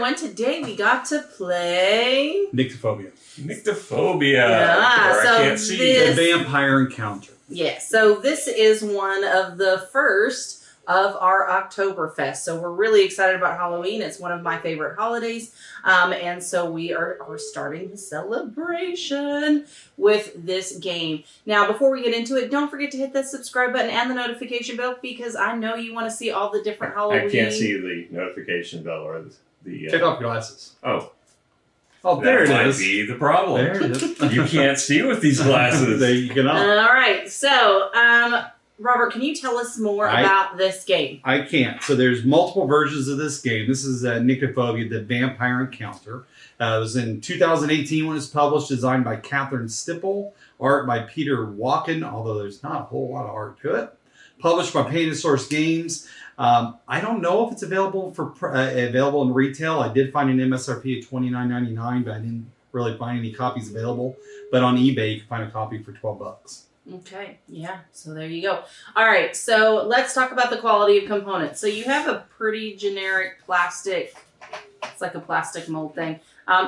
everyone. Today we got to play Nyctophobia. Nyctophobia. Yeah, or so I can't see. this- The vampire encounter. Yeah, so this is one of the first of our Oktoberfest. So we're really excited about Halloween. It's one of my favorite holidays. And so we are starting the celebration with this game. Now, before we get into it, don't forget to hit that subscribe button and the notification bell because I know you want to see all the different Halloween. I can't see the notification bell or the. Take off your glasses. Oh, there it might is. be the problem. There it is. You can't see with these glasses. There you go. All right. So, Robert, can you tell us more about this game? I can't. So there's multiple versions of this game. This is Nyctophobia, the vampire encounter. It was in 2018 when it was published, designed by Catherine Stipple, art by Peter Walken, although there's not a whole lot of art to it. Published by Painted Source Games. I don't know if it's available available in retail. I did find an MSRP of $29.99, but I didn't really find any copies available. But on eBay, you can find a copy for $12. Okay, yeah, so there you go. All right, so let's talk about the quality of components. So you have a pretty generic plastic, it's like a plastic mold thing.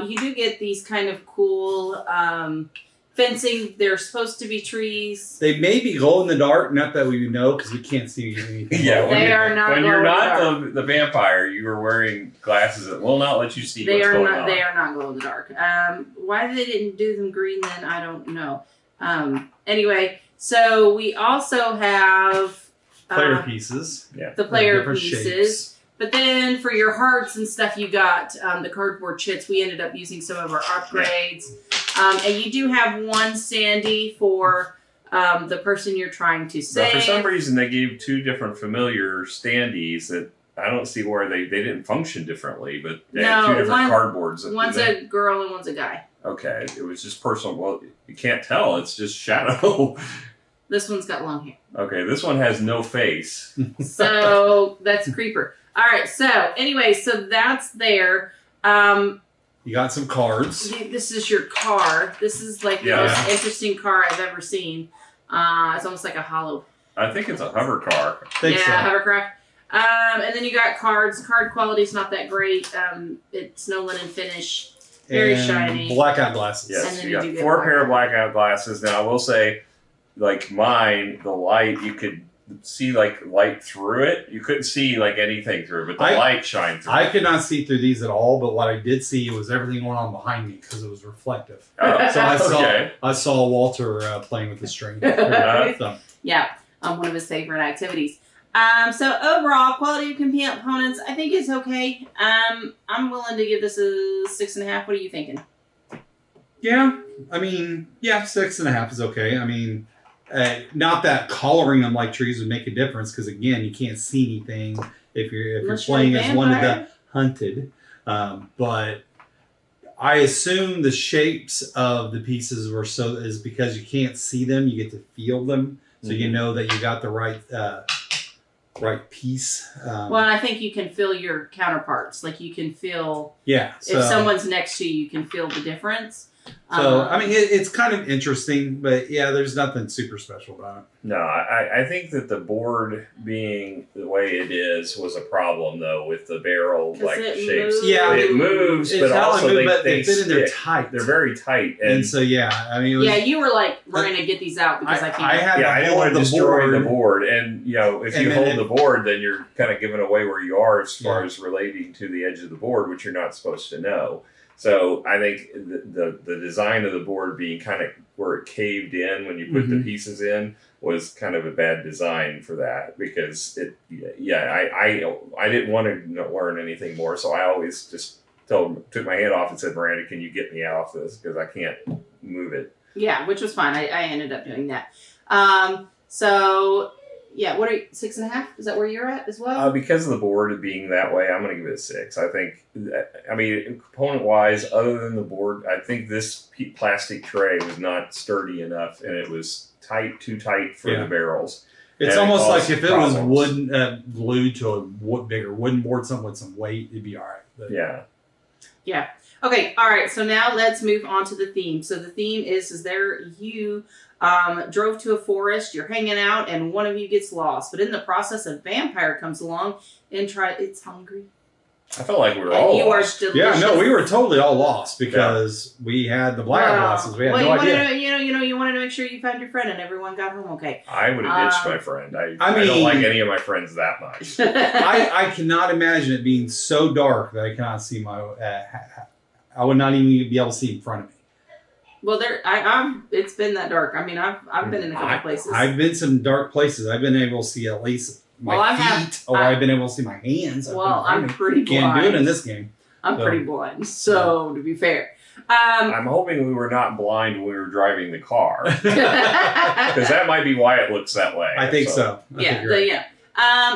You do get these kind of cool fencing. They're supposed to be trees. They may be glow in the dark, not that we know because we can't see anything. Yeah, they are not. When you're not the vampire, you are wearing glasses that will not let you see what's going on. They are not glow in the dark. Why they didn't do them green then, I don't know. Anyway, so we also have player pieces. Yeah, the player different pieces. Shapes. But then for your hearts and stuff, you got the cardboard chits. We ended up using some of our upgrades. And you do have one standee for the person you're trying to save. But for some reason, they gave two different familiar standees that I don't see where they didn't function differently, but they had two different cardboards. One's a girl and one's a guy. Okay, it was just personal. Well, you can't tell. It's just shadow. This one's got long hair. Okay, this one has no face. So that's a creeper. All right, so anyway, so that's there. You got some cards. This is your car. This is like the most interesting car I've ever seen. It's almost like a hollow. I think it's a hover car. Hovercraft. And then you got cards. Card quality is not that great. It's no linen finish. Very shiny. Blackout glasses. Yes, you got 4 pair of blackout glasses. Now, I will say, like mine, the light, you could see like light through it. You couldn't see like anything through it, but the light shined through. I could not see through these at all, but what I did see was everything going on behind me because it was reflective. Oh, so I saw Walter playing with the string. Yeah, one of his favorite activities. So overall, quality of components, I think it's okay. I'm willing to give this a 6.5. What are you thinking? Yeah, I mean, 6.5 is okay. I mean, not that coloring them like trees would make a difference because again, you can't see anything if you're playing as one of the hunted. But I assume the shapes of the pieces is because you can't see them, you get to feel them, so you know that you got the right piece. Well, I think you can feel your counterparts. Like you can feel if someone's next to you, you can feel the difference. So, I mean, it's kind of interesting, but there's nothing super special about it. No, I think that the board being the way it is was a problem, though, with the barrel shapes. Yeah, it moves, but also they fit in there tight. They're very tight. And so, I mean... you were like, we're going to get these out because I can't... I didn't want to destroy the board. And, if you hold the board, then you're kind of giving away where you are as far as relating to the edge of the board, which you're not supposed to know. So I think the design of the board being kind of where it caved in when you put the pieces in was kind of a bad design for that because I didn't want to learn anything more, so I always just took my hand off and said, Miranda, can you get me off this because I can't move it. Yeah, which was fine. I ended up doing that. What are you, 6.5? Is that where you're at as well? Because of the board being that way, I'm going to give it a 6. I think, component-wise, other than the board, I think this plastic tray was not sturdy enough, and it was too tight for the barrels. It's almost like if it was glued to a bigger wooden board, something with some weight, it'd be all right. But. Yeah. Okay, all right, so now let's move on to the theme. So the theme is there you drove to a forest, you're hanging out, and one of you gets lost. But in the process, a vampire comes along and it's hungry. I felt like we were all you lost. are Yeah, delicious. no, we were totally all lost because we had the black glasses. We had no idea. You wanted to make sure you found your friend and everyone got home okay. I would have ditched my friend. I mean, don't like any of my friends that much. I cannot imagine it being so dark that I cannot see my. I would not even be able to see in front of me. Well, it's been that dark. I mean, I've been in a couple places. I've been some dark places. I've been able to see at least my feet, or I've been able to see my hands. Well, I'm pretty blind. Can't do it in this game. I'm pretty blind, so to be fair. I'm hoping we were not blind when we were driving the car. Because that might be why it looks that way. I think so.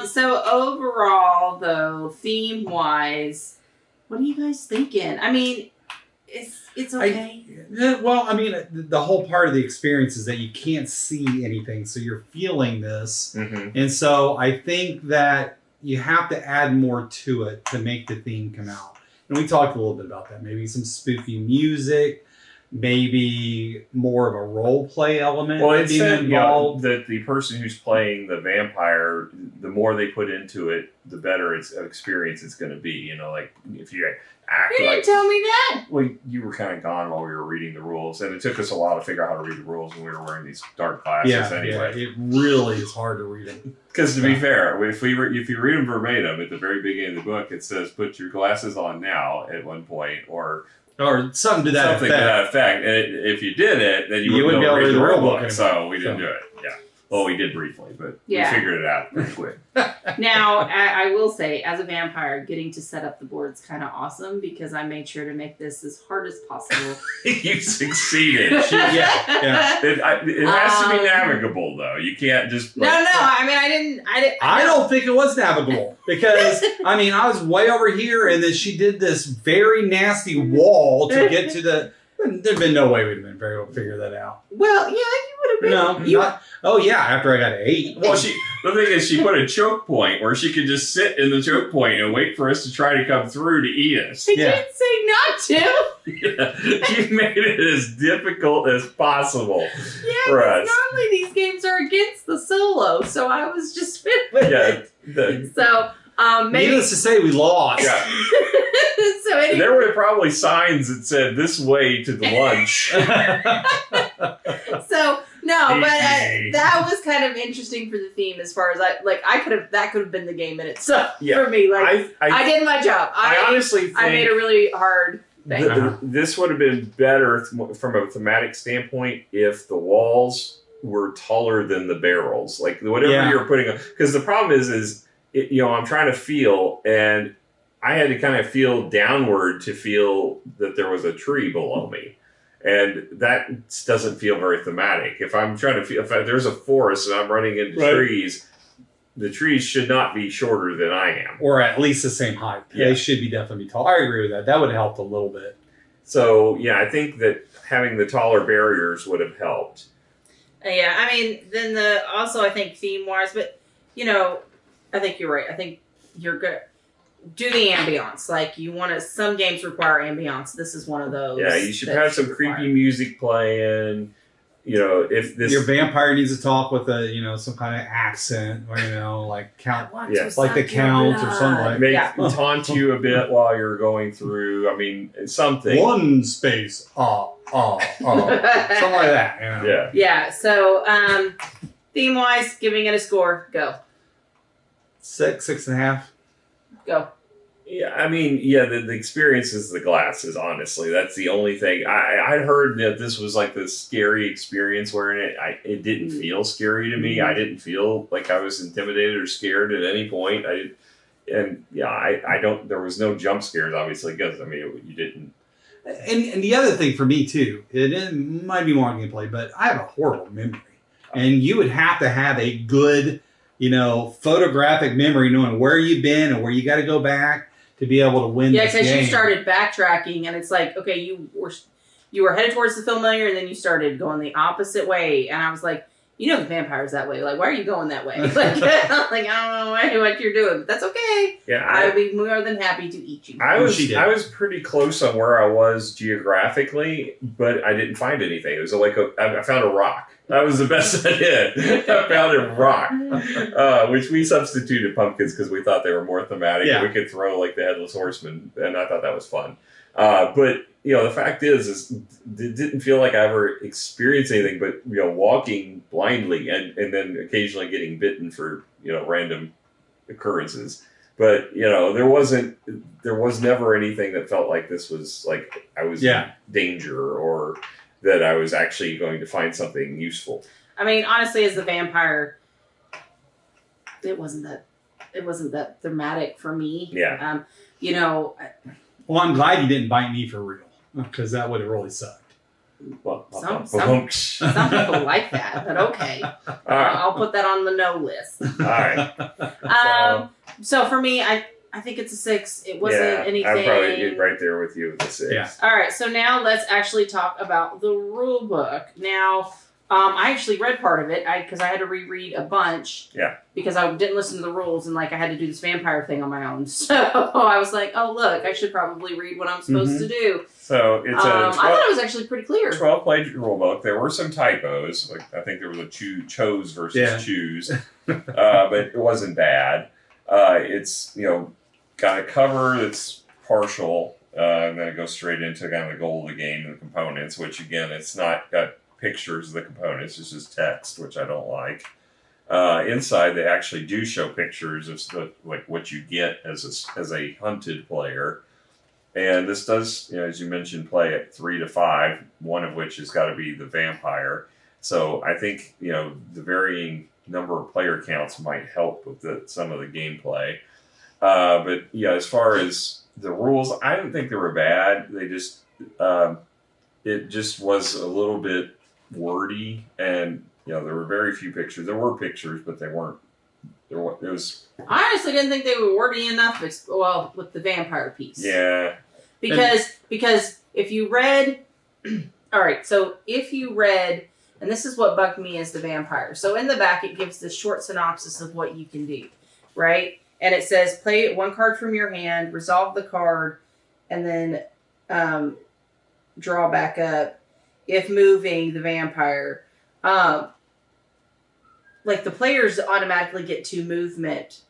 So overall, though, theme-wise, what are you guys thinking? I mean, it's okay. Well, I mean, the whole part of the experience is that you can't see anything, so you're feeling this. Mm-hmm. And so I think that you have to add more to it to make the theme come out. And we talked a little bit about that. Maybe some spooky music, maybe more of a role play element. Well, it's involved. That the person who's playing the vampire, the more they put into it, the better experience it's going to be. You know, like if you act You didn't tell me that. Well, you were kind of gone while we were reading the rules, and it took us a while to figure out how to read the rules when we were wearing these dark glasses. Anyway, it really is hard to read them. Because to be fair, if you read them verbatim at the very beginning of the book, it says "put your glasses on now" at one point, or something to that effect. And if you did it, then you wouldn't be able to read the rule book. So we didn't do it. Yeah. Well, we did briefly, but we figured it out pretty quick. Now, I will say, as a vampire, getting to set up the board's kind of awesome because I made sure to make this as hard as possible. You succeeded. It has to be navigable, though. You can't just... No. I mean, I don't think it was navigable because, I mean, I was way over here and then she did this very nasty wall to get to the... There'd been no way we'd have been very able to figure that out. Well, yeah, you would have been. After I got 8. Well, the thing is, she put a choke point where she could just sit in the choke point and wait for us to try to come through to eat us. I didn't say not to. She made it as difficult as possible for us. Normally these games are against the solo, so I was just fit with it. Maybe. Needless to say, we lost. Yeah. So anyway. There were probably signs that said "this way to the lunch." That was kind of interesting for the theme as far as that could have been the game in itself for me. Like I did my job. I honestly think I made a really hard thing. This would have been better from a thematic standpoint if the walls were taller than the barrels. Like whatever you're putting on, because the problem is I'm trying to feel, and I had to kind of feel downward to feel that there was a tree below me. And that doesn't feel very thematic. If I'm trying to feel, if there's a forest and I'm running into trees, the trees should not be shorter than I am. Or at least the same height. Yeah. They should definitely be tall. I agree with that. That would have helped a little bit. So, I think that having the taller barriers would have helped. Yeah, I mean, then I think theme-wise, but, I think you're right. I think you're good. Do the ambiance. Like, some games require ambiance. This is one of those. Yeah, you should have some creepy music playing. If this... Your vampire needs to talk with some kind of accent, or, like Count, like the Count or something like that. Taunt you a bit while you're going through. I mean, something. One space. Something like that. Yeah. Yeah, so, theme-wise, giving it a score, go. 6.5. Go. Yeah, I mean, the experience is the glasses, honestly. That's the only thing. I'd heard that this was like this scary experience wherein it didn't feel scary to me. I didn't feel like I was intimidated or scared at any point. There was no jump scares, obviously, because, you didn't. And the other thing for me, too, it might be more on gameplay, but I have a horrible memory. And you would have to have a good, photographic memory, knowing where you've been and where you got to go back to be able to win this game. Yeah, because you started backtracking, and it's like, okay, you were headed towards the familiar, and then you started going the opposite way. And I was like, you know the vampire's that way. Like, why are you going that way? Like, I don't know what you're doing, but that's okay. Yeah, I would be more than happy to eat you. I was pretty close on where I was geographically, but I didn't find anything. It was I found a rock. That was the best I did. I found a rock, which we substituted pumpkins because we thought they were more thematic. Yeah. And we could throw like the Headless Horseman, and I thought that was fun. But the fact is it didn't feel like I ever experienced anything but walking blindly and then occasionally getting bitten for random occurrences. But there was never anything that felt like this was like I was in danger or that I was actually going to find something useful. I mean, honestly, as the vampire, it wasn't that thematic for me. Yeah. Well, I'm glad you didn't bite me for real, because that would have really sucked. Well, some people like that, but okay. I'll put that on the no list. All right. So for me, I think it's a 6. It wasn't anything. I'm probably right there with you with the 6. Yeah. All right, so now let's actually talk about the rule book. Now, I actually read part of it because I had to reread a bunch. Yeah. Because I didn't listen to the rules and I had to do this vampire thing on my own. So I was like, oh look, I should probably read what I'm supposed to do. So it's I thought it was actually pretty clear. 12-page rule book. There were some typos. Like I think there was a chose versus choose, but it wasn't bad. It's got a cover that's partial, and then it goes straight into kind of the goal of the game and the components. Which again, it's not got pictures of the components. It's just text, which I don't like. Inside, they actually do show pictures of what you get as a hunted player. And this does, as you mentioned, play at 3 to 5, one of which has got to be the vampire. So I think, the varying number of player counts might help with some of the gameplay. But as far as the rules, I didn't think they were bad. They just, it just was a little bit wordy, and there were very few pictures. There were pictures, but they weren't. It was. I honestly didn't think they were wordy enough. Well, with the vampire piece. Yeah. Because if you read, all right. So if you read, and this is what bugged me as the vampire. So in the back, it gives the short synopsis of what you can do, right? And it says play 1 card from your hand, resolve the card, and then draw back up. If moving, the vampire. Like the players automatically get 2 movement.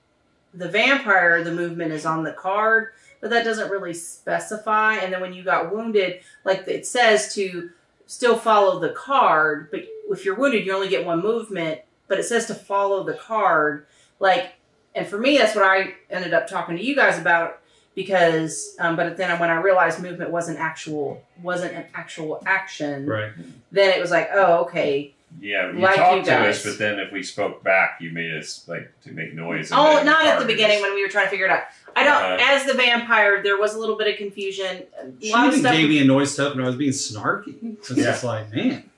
The vampire, the movement is on the card, but that doesn't really specify. And then when you got wounded, like it says to still follow the card, but if you're wounded, you only get 1 movement, but it says to follow the card. And for me, that's what I ended up talking to you guys about, because, but then when I realized movement wasn't an actual action, right? Then it was like, oh, okay. Yeah, you talked to us, but then if we spoke back, you made us to make noise. Oh, not at the beginning when we were trying to figure it out. I don't. As the vampire, there was a little bit of confusion. She even gave me annoyed stuff, and I was being snarky. So it's just like, man.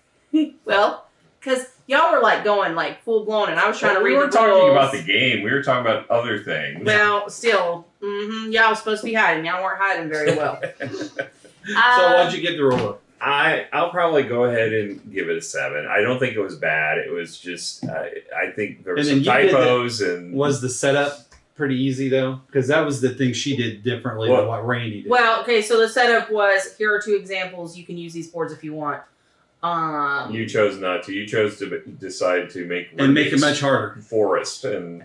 Well, because y'all were going full blown, and I was trying to read the rules. We weren't talking about the game. We were talking about other things. Well, still, y'all were supposed to be hiding. Y'all weren't hiding very well. So what'd you give the rule book? I'll probably go ahead and give it a 7. I don't think it was bad. It was just I think there were some typos and was the setup pretty easy though, because that was the thing she did differently than what Randy did. Well, okay, so the setup was here are 2 examples. You can use these boards if you want. You chose not to. You chose to decide to make it much harder. Forest and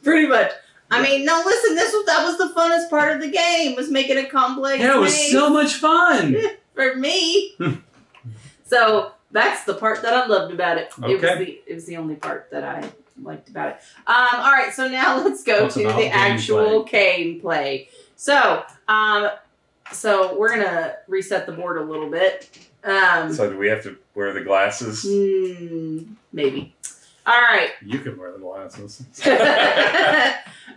pretty much. I mean, no, listen. That was the funnest part of the game, was making a complex. Yeah, it was so much fun. For me. So that's the part that I loved about it. Okay. It was the only part that I liked about it. All right, so now let's go to the actual gameplay. So we're gonna reset the board a little bit. So do we have to wear the glasses? Maybe. All right. You can wear the glasses.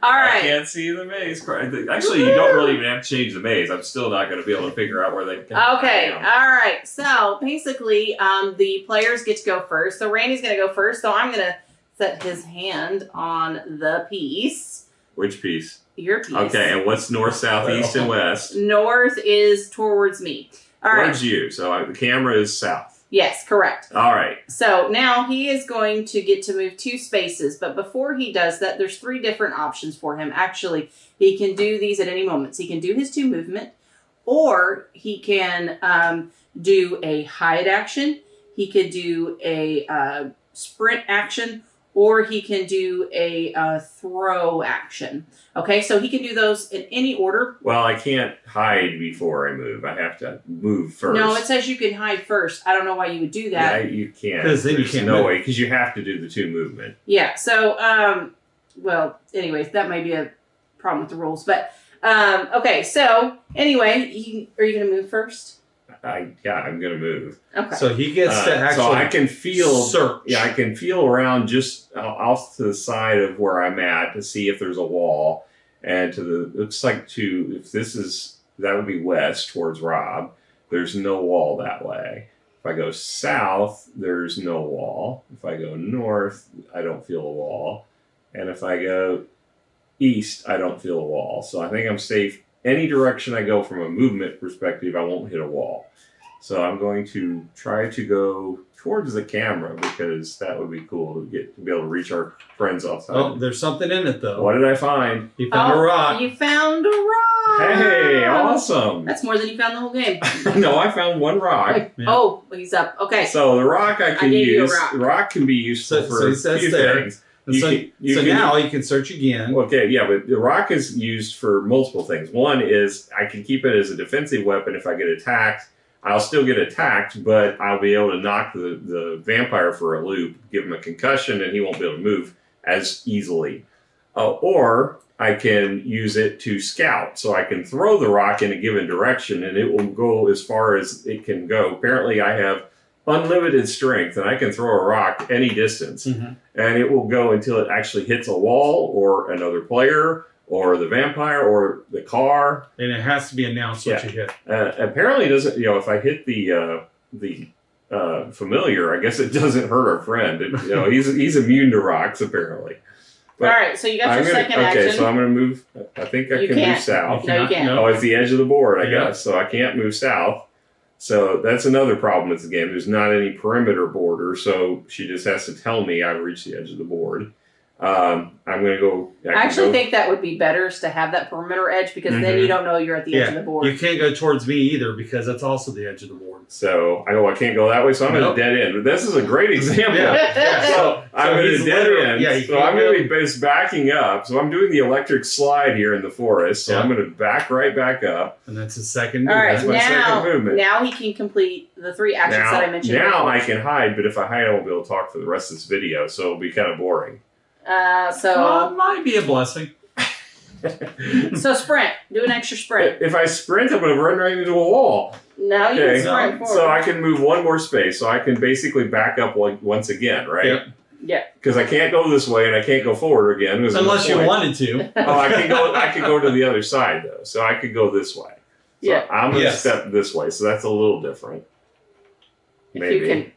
All right. I can't see the maze. Actually, you don't really even have to change the maze. I'm still not going to be able to figure out where they come. Okay. All right. So basically, the players get to go first. So Randy's going to go first. So I'm going to set his hand on the piece. Which piece? Your piece. Okay. And what's north, south, east, and west? North is towards me. All right. Towards you. So the camera is south. Yes, correct. All right. So now he is going to get to move 2 spaces, but before he does that, there's 3 different options for him. Actually, he can do these at any moment. So he can do his 2 movement, or he can do a hide action. He could do a sprint action, or he can do a throw action. Okay, so he can do those in any order. Well, I can't hide before I move. I have to move first. No, it says you can hide first. I don't know why you would do that. Yeah, you can't. Because then you There's can't no move. way, because you have to do the 2 movement. Yeah, so, well, anyways, that might be a problem with the rules. But, okay, so, anyway, are you going to move first? I'm going to move. Okay. So he gets to actually so I can feel search. Yeah, I can feel around just off to the side of where I'm at to see if there's a wall. And looks like if this is, that would be west towards Rob. There's no wall that way. If I go south, there's no wall. If I go north, I don't feel a wall. And if I go east, I don't feel a wall. So I think I'm safe. Any direction I go from a movement perspective, I won't hit a wall. So I'm going to try to go towards the camera because that would be cool to be able to reach our friends outside. Oh, there's something in it though. What did I find? He found a rock. You found a rock. Hey, awesome. That's more than you found the whole game. No, I found one rock. Yeah. Oh, he's up. Okay. So the rock I can gave you a use. rock. The rock can be useful So for it a says few there. things. So now you can search again. Okay, yeah, but the rock is used for multiple things. One is I can keep it as a defensive weapon if I get attacked. I'll still get attacked, but I'll be able to knock the vampire for a loop, give him a concussion, and he won't be able to move as easily. Or I can use it to scout. So I can throw the rock in a given direction, and it will go as far as it can go. Apparently, I have unlimited strength, and I can throw a rock any distance, and it will go until it actually hits a wall or another player or the vampire or the car. And it has to be announced what you hit. Apparently, it doesn't. If I hit the familiar, I guess it doesn't hurt our friend. He's immune to rocks apparently. But all right, so you got your second action. Okay, so I'm going to move. I think I can move south. No, you can't. Oh, it's the edge of the board, I guess. So I can't move south. So that's another problem with the game. There's not any perimeter border, so she just has to tell me I've reached the edge of the board. I'm going to go... I actually think that would be better is to have that perimeter edge because then you don't know you're at the edge of the board. You can't go towards me either because that's also the edge of the board. So I can't go that way, so I'm at a dead end. But this is a great example. So I'm at a dead end. Yeah, so I'm going to be just backing up. So I'm doing the electric slide here in the forest. So I'm going to back right back up. And that's his second. All right, that's my second movement. Now he can complete the 3 actions that I mentioned Now before. I can hide, but if I hide, I won't be able to talk for the rest of this video. So it'll be kind of boring. Well, it might be a blessing. So sprint. Do an extra sprint. If I sprint, I'm going to run right into a wall. No, you can sprint forward. So I can move one more space. So I can basically back up once again, right? Yep. Yeah. Because I can't go this way and I can't go forward again. Unless you wanted to. Oh, I could go to the other side though. So I could go this way. So I'm going to step this way. So that's a little different. Maybe. You can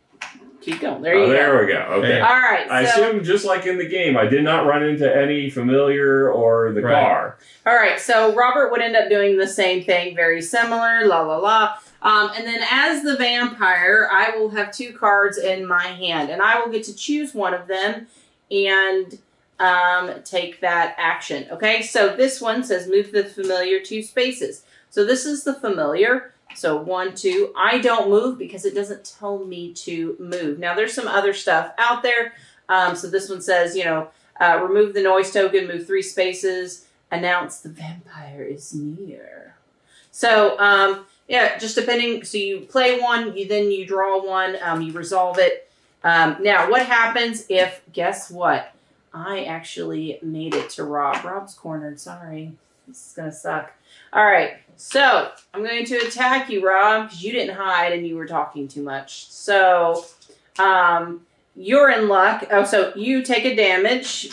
keep going. There you go. There we go. Okay. All right. I assume just like in the game, I did not run into any familiar or the car. All right. So Robert would end up doing the same thing, very similar. La la la. And then as the vampire, I will have 2 cards in my hand, and I will get to choose one of them and take that action. Okay. So this one says move the familiar 2 spaces. So this is the familiar. So 1, 2, I don't move because it doesn't tell me to move. Now there's some other stuff out there. So this one says, remove the noise token, move 3 spaces, announce the vampire is near. So, just depending. So you play one, then you draw one, you resolve it. Now what happens if, guess what? I actually made it to Rob. Rob's cornered, sorry. This is going to suck. All right, so I'm going to attack you, Rob, because you didn't hide and you were talking too much. So you're in luck. Oh, so you take a damage.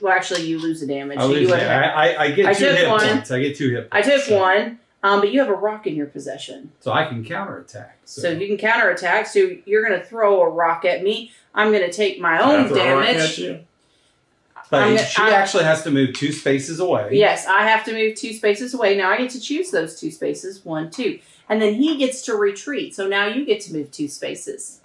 Well, actually, you lose a damage. I get 2 hit points. I get 2 hit points. I took 1, but you have a rock in your possession. So I can counterattack. So you can counterattack. So you're going to throw a rock at me. I'm going to take my own damage. But she actually has to move 2 spaces away. Yes, I have to move 2 spaces away. Now I get to choose those 2 spaces, 1, 2. And then he gets to retreat. So now you get to move 2 spaces.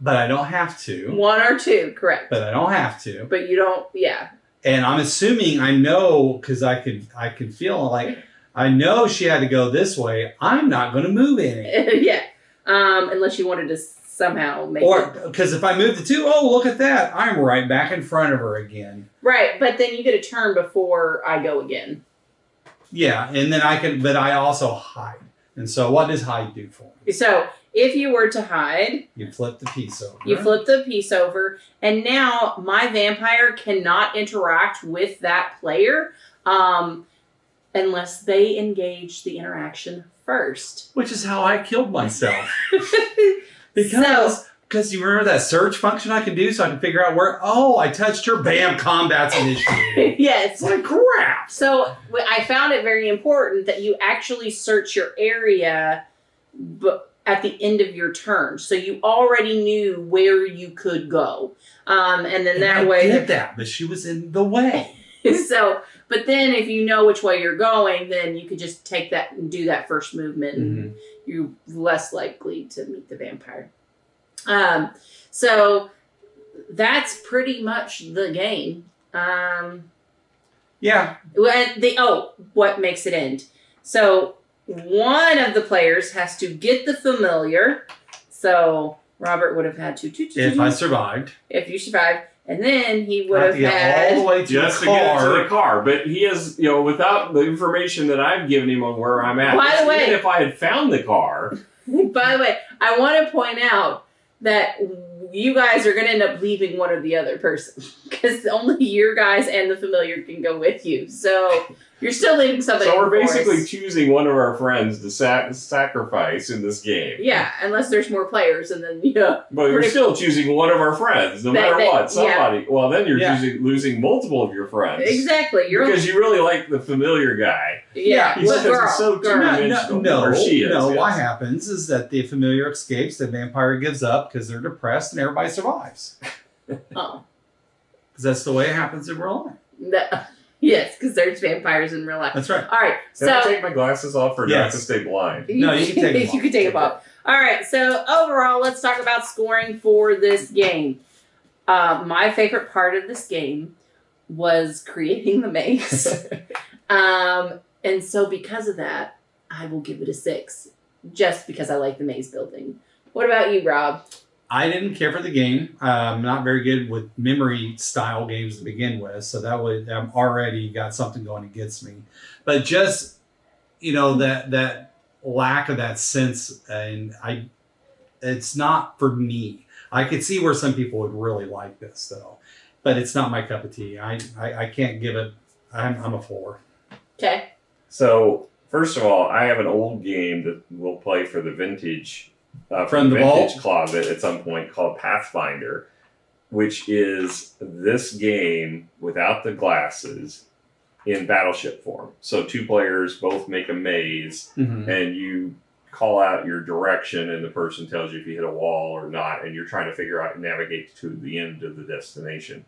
But I don't have to. 1 or 2, correct. But I don't have to. But you don't, yeah. And I'm assuming I know, because I could feel like I know she had to go this way. I'm not going to move any. Yeah. Unless you wanted to somehow make because if I move the 2, oh, look at that. I'm right back in front of her again. Right, but then you get a turn before I go again. Yeah, and then but I also hide. And so what does hide do for me? So if you were to hide, you flip the piece over. You flip the piece over, and now my vampire cannot interact with that player unless they engage the interaction first. Which is how I killed myself. Because you remember that search function I can do so I can figure out where, I touched her, bam, combat's initiated. Yes. What crap. So I found it very important that you actually search your area at the end of your turn. So you already knew where you could go. And then that way... I did that, but she was in the way. But then if you know which way you're going, then you could just take that and do that first movement, and you're less likely to meet the vampire. So that's pretty much the game. Yeah. What makes it end? So one of the players has to get the familiar. So Robert would have had to... If I survived. If you survived. And then he would have had... all the way to just the to car. get to the car. But he has, without the information that I've given him on where I'm at. By the way... Even if I had found the car... By the way, I want to point out that you guys are going to end up leaving one or the other person. Because only your guys and the familiar can go with you. So... You're still leaving somebody. So we're basically choosing one of our friends to sacrifice in this game. Yeah, unless there's more players, and then But you're still choosing one of our friends, no matter what. Somebody. Yeah. Well, then you're losing multiple of your friends. Exactly. Because you really like the familiar guy. Yeah. He's so two-dimensional. No. What happens is that the familiar escapes, the vampire gives up because they're depressed, and everybody survives. Oh. Because that's the way it happens in real life. Yes, because there's vampires in real life. That's right. All right. Can I take my glasses off or do I have to stay blind? No, you can take them off. You can take them off. All right. So overall, let's talk about scoring for this game. My favorite part of this game was creating the maze. And so because of that, I will give it a 6. Just because I like the maze building. What about you, Rob? I didn't care for the game. I'm not very good with memory style games to begin with, so that would already got something going against me. But just that lack of that sense, and it's not for me. I could see where some people would really like this though, but it's not my cup of tea. I can't give it. I'm a 4. Okay. So first of all, I have an old game that we'll play for the vintage. From the vintage closet at some point called Pathfinder, which is this game without the glasses in battleship form. So 2 players both make a maze, and you call out your direction, and the person tells you if you hit a wall or not, and you're trying to figure out and navigate to the end of the destination.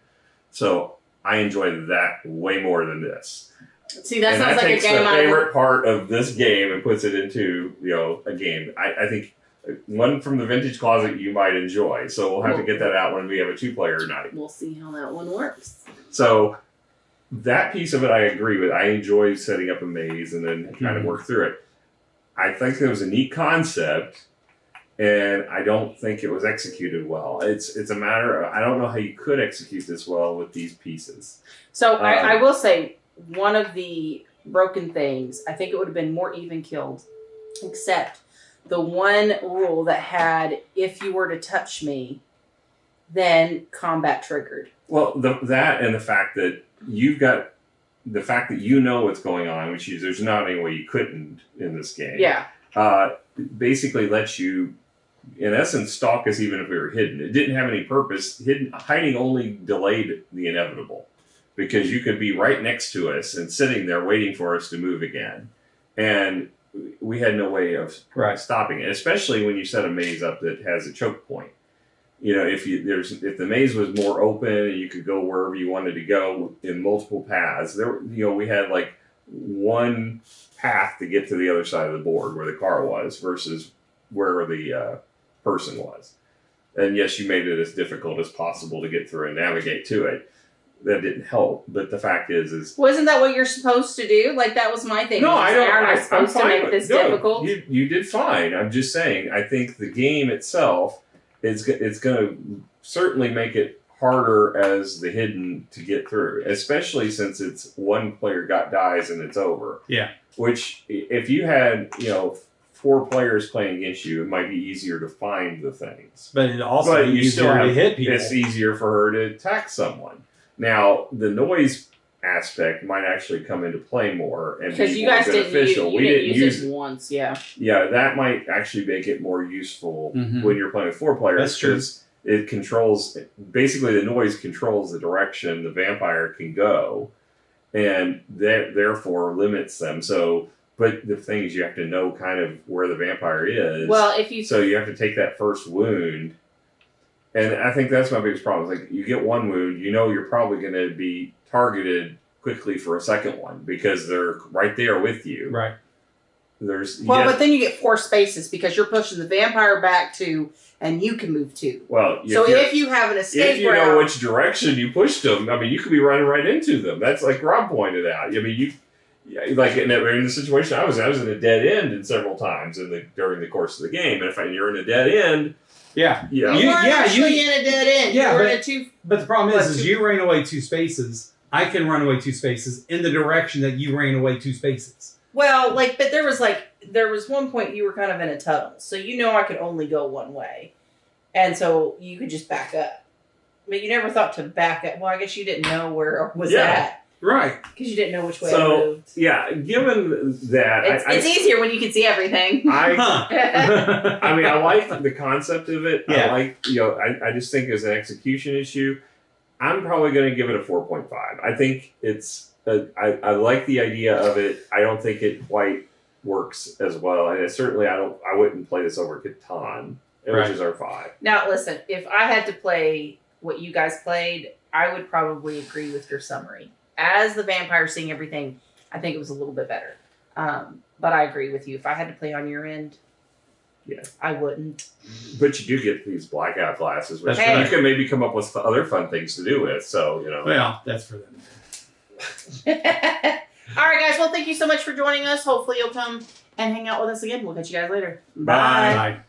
So I enjoy that way more than this. See, that sounds like a game. And that takes the favorite part of this game and puts it into a game. I think. One from the vintage closet you might enjoy. So we'll have to get that out when we have a 2-player night. We'll see how that one works. So that piece of it I agree with. I enjoy setting up a maze and then kind of work through it. I think it was a neat concept, and I don't think it was executed well. It's a matter of, I don't know how you could execute this well with these pieces. So I will say, one of the broken things, I think it would have been more even killed, except... the one rule that had, if you were to touch me, then combat triggered. Well, that and the fact that you know what's going on, which is there's not any way you couldn't in this game. Yeah. Basically lets you, in essence, stalk us even if we were hidden. It didn't have any purpose. Hiding only delayed the inevitable, because you could be right next to us and sitting there waiting for us to move again. And we had no way of stopping it, especially when you set a maze up that has a choke point. if the maze was more open and you could go wherever you wanted to go in multiple paths, we had like one path to get to the other side of the board where the car was versus where the person was. And yes, you made it as difficult as possible to get through and navigate to it. That didn't help, but the fact is wasn't that what you're supposed to do? Like that was my thing. No, I don't. I'm supposed to make this difficult. You did fine. I'm just saying. I think the game itself it's going to certainly make it harder as the hidden to get through, especially since it's one player dies and it's over. Yeah. Which if you had 4 players playing against you, it might be easier to find the things. But it also easier to hit people. It's easier for her to attack someone. Now, the noise aspect might actually come into play more and be more beneficial. We didn't use it once, yeah. Yeah, that might actually make it more useful when you're playing with 4 players. That's true. It controls, basically the noise controls the direction the vampire can go, and therefore limits them. So, but the thing is, you have to know kind of where the vampire is. Well, so you have to take that first wound. And I think that's my biggest problem. Like, you get one wound, you're probably going to be targeted quickly for a second one because they're right there with you. Right. But then you get 4 spaces because you're pushing the vampire back 2, and you can move 2. Well, if you have an escape if you know which direction you pushed them, I mean, you could be running right into them. That's like Rob pointed out. I mean, like in the situation I was in a dead end several times during the course of the game, and if you're in a dead end. Yeah. You weren't actually in a dead end. Yeah, but the problem is you ran away 2 spaces. I can run away 2 spaces in the direction that you ran away 2 spaces. Well, but there was one point you were kind of in a tunnel, so I could only go one way, and so you could just back up. But you never thought to back up. Well, I guess you didn't know where it was at. Right. Because you didn't know which way it moved. Yeah, given that... It's easier when you can see everything. I mean, I like the concept of it. Yeah. I like, I just think as an execution issue, I'm probably going to give it a 4.5. I think I like the idea of it. I don't think it quite works as well. And I wouldn't play this over Catan, which is our 5. Now, listen, if I had to play what you guys played, I would probably agree with your summary. As the vampire seeing everything, I think it was a little bit better. But I agree with you. If I had to play on your end, I wouldn't. But you do get these blackout glasses, which you can maybe come up with other fun things to do with. So, Well, that's for them. All right, guys. Well, thank you so much for joining us. Hopefully you'll come and hang out with us again. We'll catch you guys later. Bye. Bye.